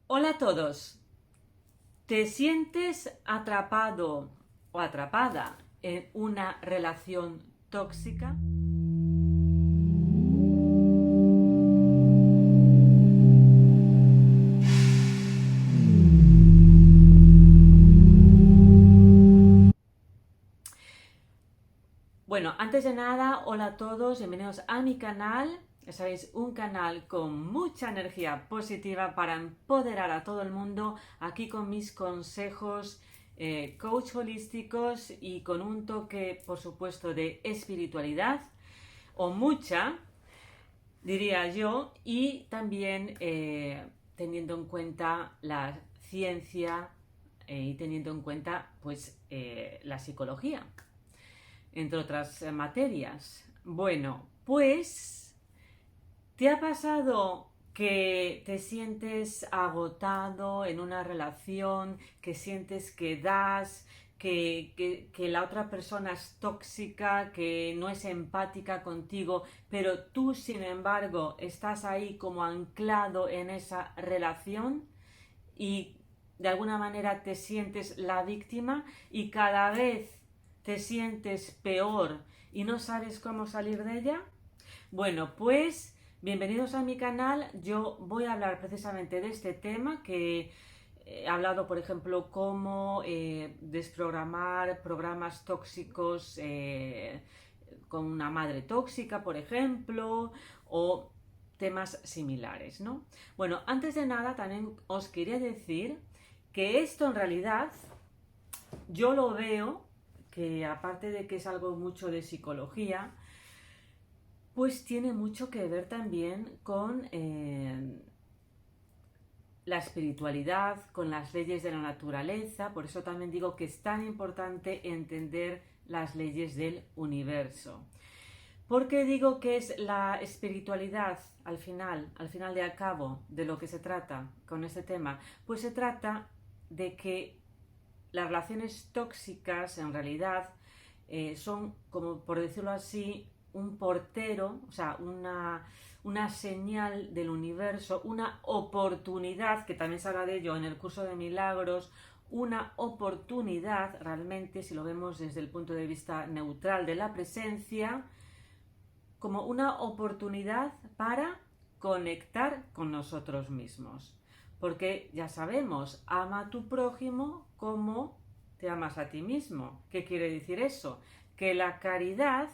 Hola a todos. ¿Te sientes atrapado o atrapada en una relación tóxica? Bueno, antes de nada, hola a todos, bienvenidos a mi canal. Ya sabéis, un canal con mucha energía positiva para empoderar a todo el mundo, aquí con mis consejos coach holísticos y con un toque, por supuesto, de espiritualidad, o mucha, diría yo, y también teniendo en cuenta la ciencia y teniendo en cuenta pues la psicología, entre otras materias. Bueno, pues, ¿te ha pasado que te sientes agotado en una relación, que sientes que que la otra persona es tóxica, que no es empática contigo, pero tú, sin embargo, estás ahí como anclado en esa relación y de alguna manera te sientes la víctima y cada vez te sientes peor y no sabes cómo salir de ella? Bueno, pues bienvenidos a mi canal. Yo voy a hablar precisamente de este tema que he hablado, por ejemplo, cómo desprogramar programas tóxicos con una madre tóxica, por ejemplo, o temas similares, ¿no? Bueno, antes de nada también os quería decir que esto en realidad yo lo veo, que aparte de que es algo mucho de psicología, pues tiene mucho que ver también con la espiritualidad, con las leyes de la naturaleza. Por eso también digo que es tan importante entender las leyes del universo. ¿Por qué digo que es la espiritualidad al final de al cabo, de lo que se trata con este tema? Pues se trata de que las relaciones tóxicas en realidad son, como por decirlo así, un portero, o sea, una señal del universo, una oportunidad, que también se habla de ello en el curso de milagros, una oportunidad realmente, si lo vemos desde el punto de vista neutral de la presencia, como una oportunidad para conectar con nosotros mismos. Porque ya sabemos, ama a tu prójimo como te amas a ti mismo. ¿Qué quiere decir eso? Que la caridad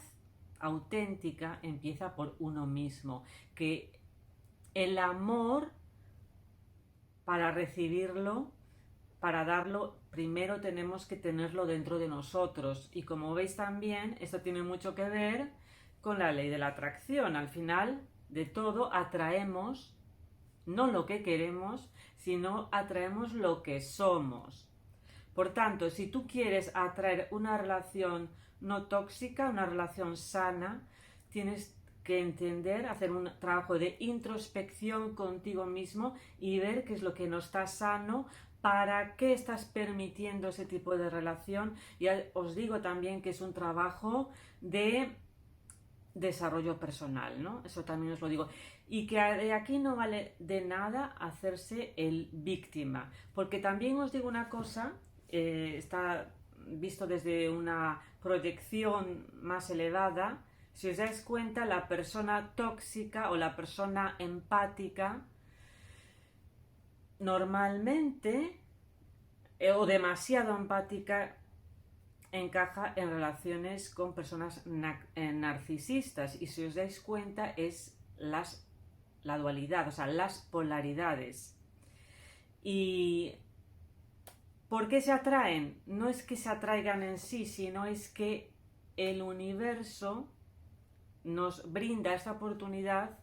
auténtica empieza por uno mismo. Que el amor, para recibirlo, para darlo, primero tenemos que tenerlo dentro de nosotros. Y como veis también, esto tiene mucho que ver con la ley de la atracción. Al final de todo, atraemos no lo que queremos, sino atraemos lo que somos. Por tanto, si tú quieres atraer una relación no tóxica, una relación sana, tienes que entender, hacer un trabajo de introspección contigo mismo y ver qué es lo que no está sano, para qué estás permitiendo ese tipo de relación. Y os digo también que es un trabajo de desarrollo personal, ¿no? Eso también os lo digo. Y que de aquí no vale de nada hacerse el víctima. Porque también os digo una cosa, está visto desde una proyección más elevada. Si os dais cuenta, la persona tóxica o la persona empática normalmente o demasiado empática encaja en relaciones con personas narcisistas, y si os dais cuenta es la dualidad, o sea, las polaridades. ¿Y por qué se atraen? No es que se atraigan en sí, sino es que el universo nos brinda esta oportunidad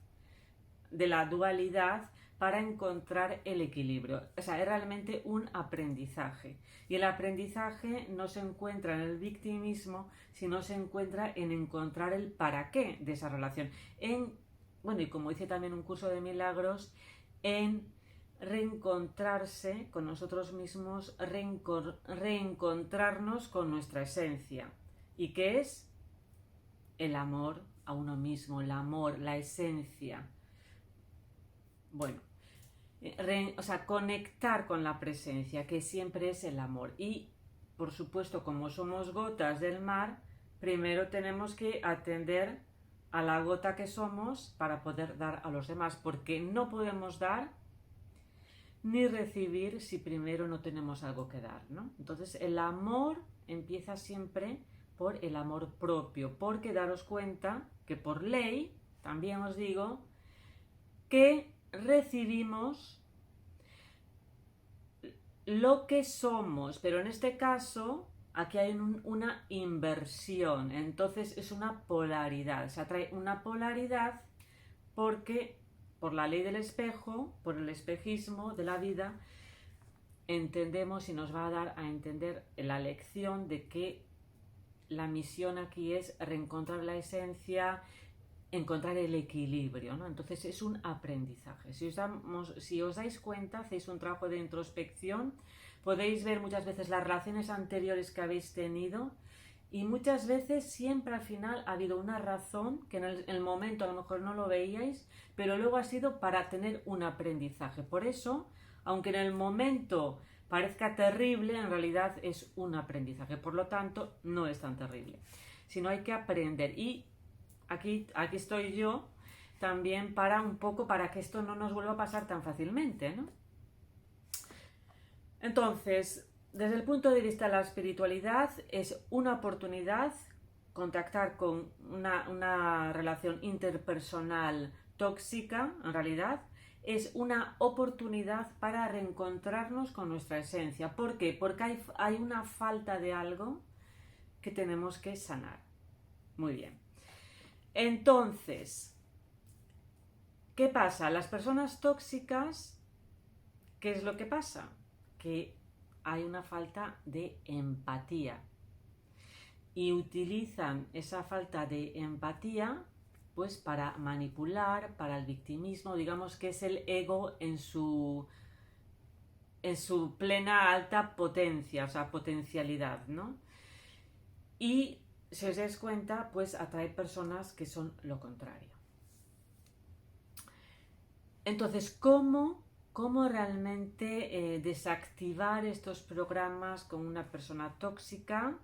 de la dualidad para encontrar el equilibrio. O sea, es realmente un aprendizaje. Y el aprendizaje no se encuentra en el victimismo, sino se encuentra en encontrar el para qué de esa relación. Bueno, y como dice también un curso de milagros, en reencontrarse con nosotros mismos, reencontrarnos con nuestra esencia. ¿Y qué es? El amor a uno mismo, el amor, la esencia. Bueno, o sea, conectar con la presencia, que siempre es el amor. Y, por supuesto, como somos gotas del mar, primero tenemos que atender a la gota que somos para poder dar a los demás, porque no podemos dar ni recibir si primero no tenemos algo que dar, ¿no? Entonces el amor empieza siempre por el amor propio, porque daros cuenta que por ley, también os digo, que recibimos lo que somos, pero en este caso aquí hay una inversión, entonces es una polaridad, se atrae una polaridad porque por la ley del espejo, por el espejismo de la vida, entendemos y nos va a dar a entender la lección de que la misión aquí es reencontrar la esencia, encontrar el equilibrio, ¿no? Entonces es un aprendizaje. Si os dais cuenta, hacéis un trabajo de introspección, podéis ver muchas veces las relaciones anteriores que habéis tenido y muchas veces siempre al final ha habido una razón que en el momento a lo mejor no lo veíais, pero luego ha sido para tener un aprendizaje. Por eso, aunque en el momento parezca terrible, en realidad es un aprendizaje. Por lo tanto, no es tan terrible, sino hay que aprender. Y aquí estoy yo también para un poco para que esto no nos vuelva a pasar tan fácilmente, ¿no? Entonces, desde el punto de vista de la espiritualidad, es una oportunidad contactar con una relación interpersonal tóxica, en realidad, es una oportunidad para reencontrarnos con nuestra esencia. ¿Por qué? Porque hay una falta de algo que tenemos que sanar. Muy bien. Entonces, ¿qué pasa? Las personas tóxicas, ¿qué es lo que pasa? Que hay una falta de empatía y utilizan esa falta de empatía pues para manipular, para el victimismo, digamos que es el ego en su plena alta potencia, o sea, potencialidad, ¿no? Y si os dais cuenta, pues atrae personas que son lo contrario. Entonces, ¿cómo realmente desactivar estos programas con una persona tóxica?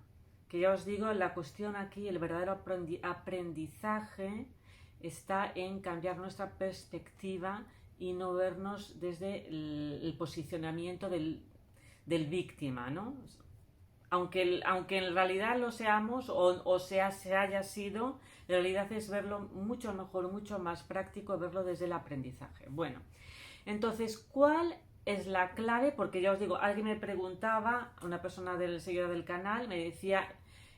Que ya os digo, la cuestión aquí, el verdadero aprendizaje está en cambiar nuestra perspectiva y no vernos desde el posicionamiento del víctima, ¿no? Aunque en realidad lo seamos se haya sido, en realidad es verlo mucho mejor, mucho más práctico, verlo desde el aprendizaje. Bueno, entonces, ¿cuál es la clave? Porque ya os digo, alguien me preguntaba, una persona seguidora del canal, me decía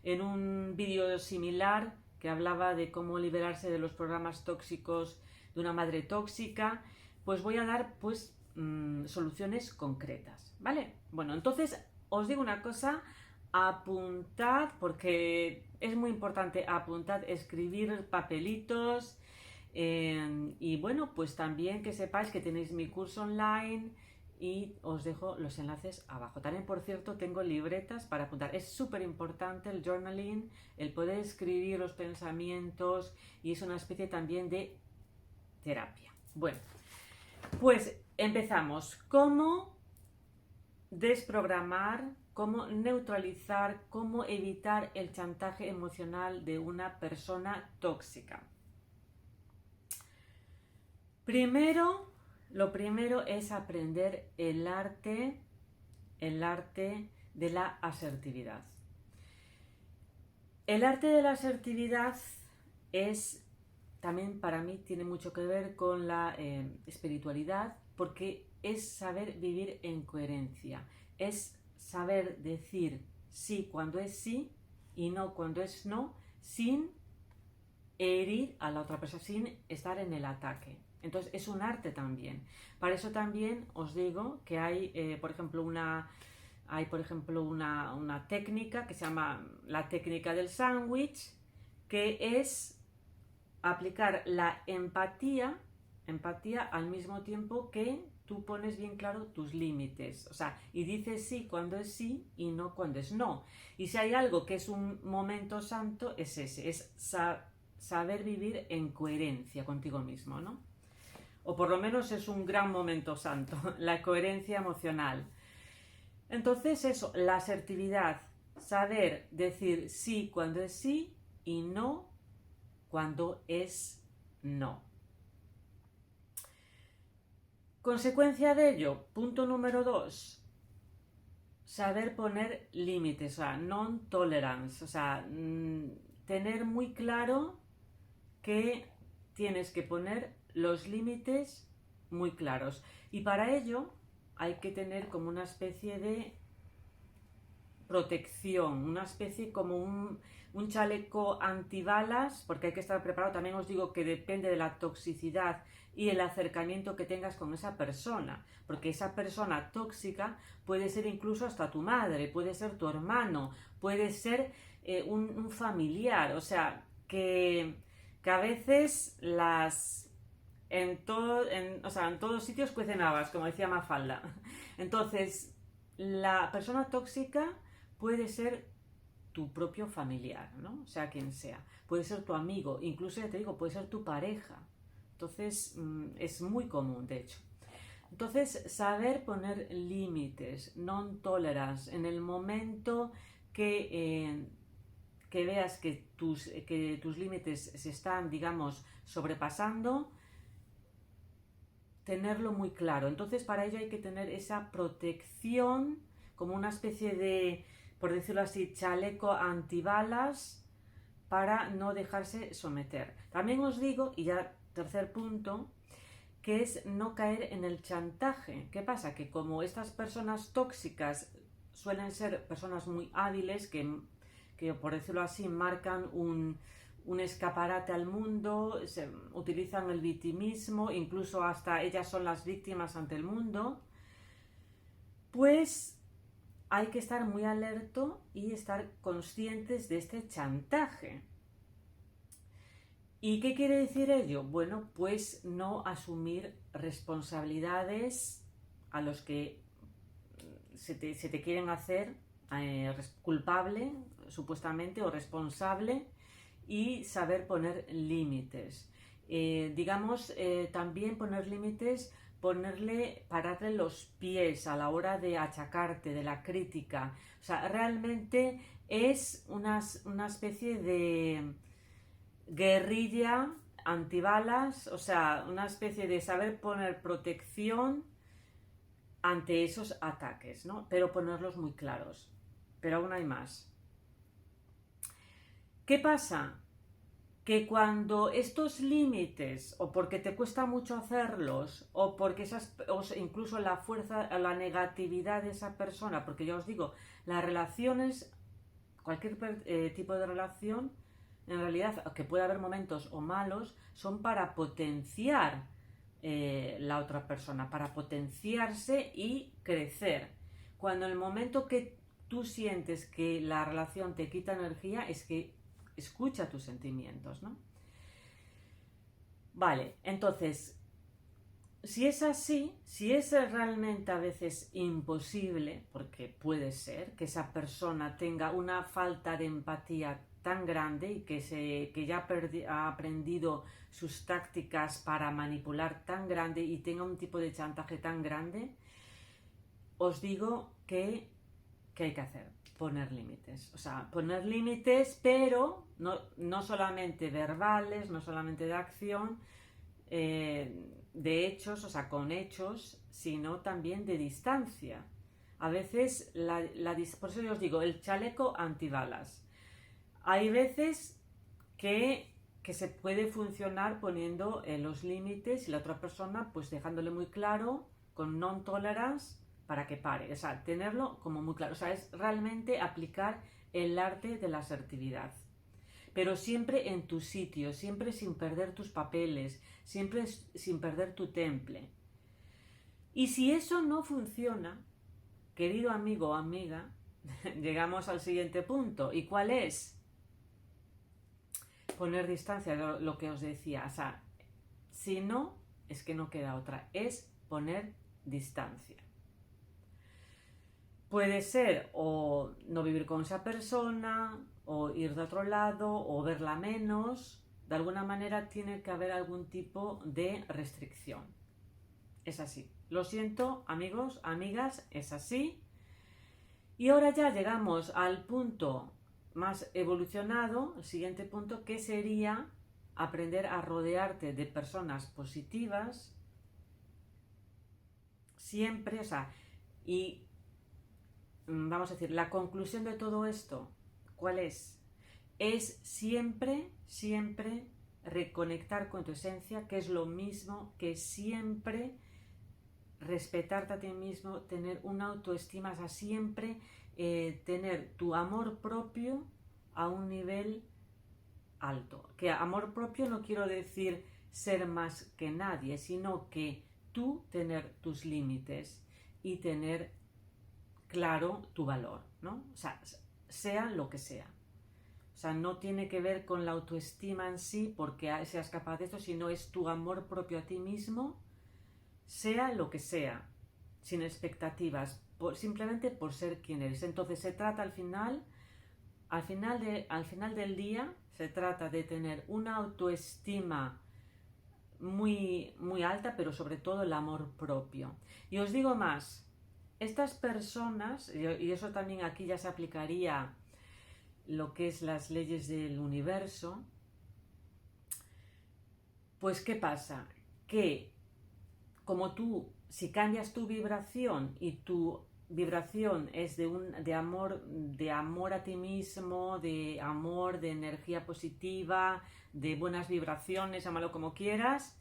en un vídeo similar que hablaba de cómo liberarse de los programas tóxicos de una madre tóxica, pues voy a dar pues soluciones concretas, ¿vale? Bueno, entonces os digo una cosa, apuntad, porque es muy importante apuntad, escribir papelitos, y bueno, pues también que sepáis que tenéis mi curso online y os dejo los enlaces abajo. También, por cierto, tengo libretas para apuntar. Es súper importante el journaling, el poder escribir los pensamientos y es una especie también de terapia. Bueno, pues empezamos. ¿Cómo desprogramar, cómo neutralizar, cómo evitar el chantaje emocional de una persona tóxica? Lo primero es aprender el arte de la asertividad. El arte de la asertividad es, también para mí, tiene mucho que ver con la espiritualidad, porque es saber vivir en coherencia, es saber decir sí cuando es sí y no cuando es no, sin herir a la otra persona, sin estar en el ataque. Entonces es un arte también. Para eso también os digo que hay, por ejemplo, una técnica que se llama la técnica del sándwich, que es aplicar la empatía al mismo tiempo que tú pones bien claro tus límites, o sea, y dices sí cuando es sí y no cuando es no. Y si hay algo que es un momento santo, es ese, es saber vivir en coherencia contigo mismo, ¿no? o por lo menos es un gran momento santo, la coherencia emocional. Entonces eso, la asertividad, saber decir sí cuando es sí y no cuando es no. Consecuencia de ello, punto número 2, saber poner límites, o sea, non-tolerance, o sea, tener muy claro que tienes que poner los límites muy claros. Y para ello hay que tener como una especie de protección, una especie como un chaleco antibalas, porque hay que estar preparado. También os digo que depende de la toxicidad y el acercamiento que tengas con esa persona, porque esa persona tóxica puede ser incluso hasta tu madre, puede ser tu hermano, puede ser un familiar, o sea, que a veces o sea, en todos sitios cuecen habas, como decía Mafalda. Entonces, la persona tóxica puede ser tu propio familiar, ¿no? O sea, quien sea. Puede ser tu amigo, incluso ya te digo, puede ser tu pareja. Entonces, es muy común, de hecho. Entonces, saber poner límites, non-tolerance, en el momento que veas que tus límites se están, digamos, sobrepasando, tenerlo muy claro. Entonces, para ello hay que tener esa protección, como una especie de, por decirlo así, chaleco antibalas para no dejarse someter. También os digo, y ya tercer punto, que es no caer en el chantaje. ¿Qué pasa? Que como estas personas tóxicas suelen ser personas muy hábiles, que por decirlo así, marcan un escaparate al mundo, utilizan el victimismo, incluso hasta ellas son las víctimas ante el mundo, pues hay que estar muy alerto y estar conscientes de este chantaje. ¿Y qué quiere decir ello? Bueno, pues no asumir responsabilidades a los que se te quieren hacer culpable, supuestamente, o responsable, y saber poner límites. Digamos, también poner límites, pararle los pies a la hora de achacarte, de la crítica. O sea, realmente es una especie de guerrilla antibalas, o sea, una especie de saber poner protección ante esos ataques, ¿no? Pero ponerlos muy claros. Pero aún hay más. ¿Qué pasa? Que cuando estos límites, o porque te cuesta mucho hacerlos, o porque incluso la fuerza, la negatividad de esa persona, porque ya os digo, las relaciones, cualquier tipo de relación, en realidad, que puede haber momentos o malos, son para potenciar la otra persona, para potenciarse y crecer. Cuando en el momento que tú sientes que la relación te quita energía, es que escucha tus sentimientos, ¿no? Vale, entonces, si es así, si es realmente a veces imposible, porque puede ser que esa persona tenga una falta de empatía tan grande y que ya ha aprendido sus tácticas para manipular tan grande y tenga un tipo de chantaje tan grande, os digo que hay que hacer, poner límites. O sea, poner límites, pero no solamente verbales, no solamente de acción, de hechos, o sea, con hechos, sino también de distancia. A veces, por eso yo os digo, el chaleco antibalas. Hay veces que se puede funcionar poniendo los límites y la otra persona, pues dejándole muy claro, con non-tolerance, para que pare. O sea, tenerlo como muy claro. O sea, es realmente aplicar el arte de la asertividad. Pero siempre en tu sitio, siempre sin perder tus papeles, siempre sin perder tu temple. Y si eso no funciona, querido amigo o amiga, llegamos al siguiente punto. ¿Y cuál es? Poner distancia, lo que os decía. O sea, si no, es que no queda otra. Es poner distancia. Puede ser o no vivir con esa persona, o ir de otro lado, o verla menos, de alguna manera tiene que haber algún tipo de restricción. Es así. Lo siento, amigos, amigas, es así. Y ahora ya llegamos al punto más evolucionado, el siguiente punto, que sería aprender a rodearte de personas positivas siempre, o sea, y vamos a decir, la conclusión de todo esto, ¿cuál es? Es siempre, siempre reconectar con tu esencia, que es lo mismo que siempre respetarte a ti mismo, tener una autoestima, o sea, siempre tener tu amor propio a un nivel alto. Que amor propio no quiero decir ser más que nadie, sino que tú tener tus límites y tener claro tu valor, ¿no? O sea lo que sea. O sea, no tiene que ver con la autoestima en sí, porque seas capaz de esto, sino es tu amor propio a ti mismo, sea lo que sea, sin expectativas, simplemente por ser quien eres. Entonces se trata al final del día, se trata de tener una autoestima muy, muy alta, pero sobre todo el amor propio. Y os digo más, estas personas, y eso también aquí ya se aplicaría lo que es las leyes del universo, pues ¿qué pasa? Que como tú, si cambias tu vibración y tu vibración es de amor a ti mismo, de amor, de energía positiva, de buenas vibraciones, llámalo como quieras,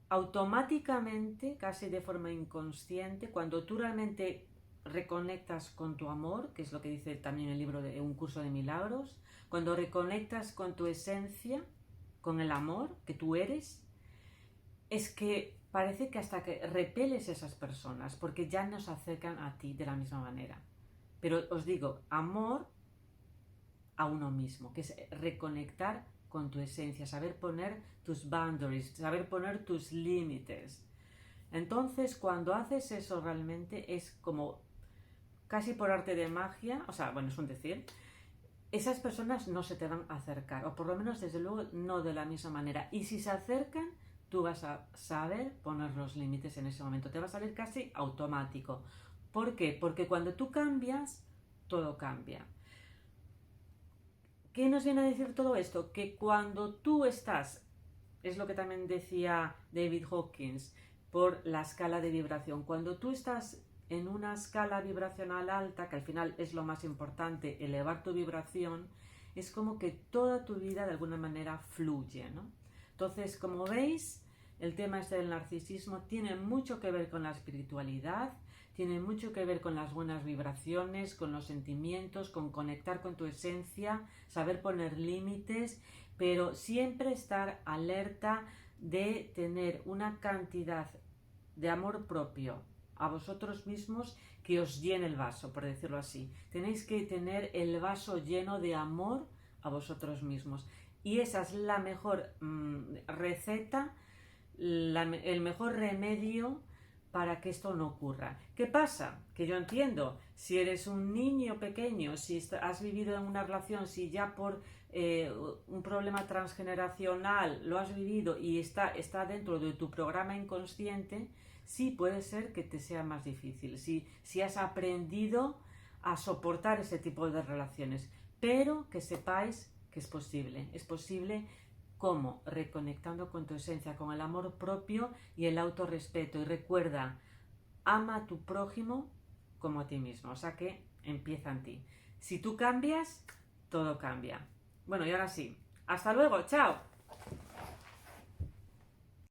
automáticamente, casi de forma inconsciente, cuando tú realmente reconectas con tu amor, que es lo que dice también el libro de Un Curso de Milagros, cuando reconectas con tu esencia, con el amor que tú eres, es que parece que hasta que repeles esas personas, porque ya no se acercan a ti de la misma manera. Pero os digo, amor a uno mismo, que es reconectar con tu esencia, saber poner tus boundaries, saber poner tus límites. Entonces, cuando haces eso realmente es como casi por arte de magia, o sea, bueno, es un decir, esas personas no se te van a acercar, o por lo menos desde luego no de la misma manera. Y si se acercan, tú vas a saber poner los límites en ese momento, te va a salir casi automático. ¿Por qué? Porque cuando tú cambias, todo cambia. ¿Qué nos viene a decir todo esto? Que cuando tú estás, es lo que también decía David Hawkins, por la escala de vibración, cuando tú estás en una escala vibracional alta, que al final es lo más importante, elevar tu vibración, es como que toda tu vida de alguna manera fluye, ¿no? Entonces, como veis, el tema este del narcisismo tiene mucho que ver con la espiritualidad, tiene mucho que ver con las buenas vibraciones, con los sentimientos, con conectar con tu esencia, saber poner límites, pero siempre estar alerta de tener una cantidad de amor propio a vosotros mismos que os llene el vaso, por decirlo así. Tenéis que tener el vaso lleno de amor a vosotros mismos. Y esa es la mejor receta, el mejor remedio para que esto no ocurra. ¿Qué pasa? Que yo entiendo, si eres un niño pequeño, si has vivido en una relación, si ya por un problema transgeneracional lo has vivido y está dentro de tu programa inconsciente, sí puede ser que te sea más difícil, si has aprendido a soportar ese tipo de relaciones, pero que sepáis que es posible. ¿Cómo? Reconectando con tu esencia, con el amor propio y el autorrespeto. Y recuerda, ama a tu prójimo como a ti mismo. O sea que empieza en ti. Si tú cambias, todo cambia. Bueno, y ahora sí. Hasta luego. Chao.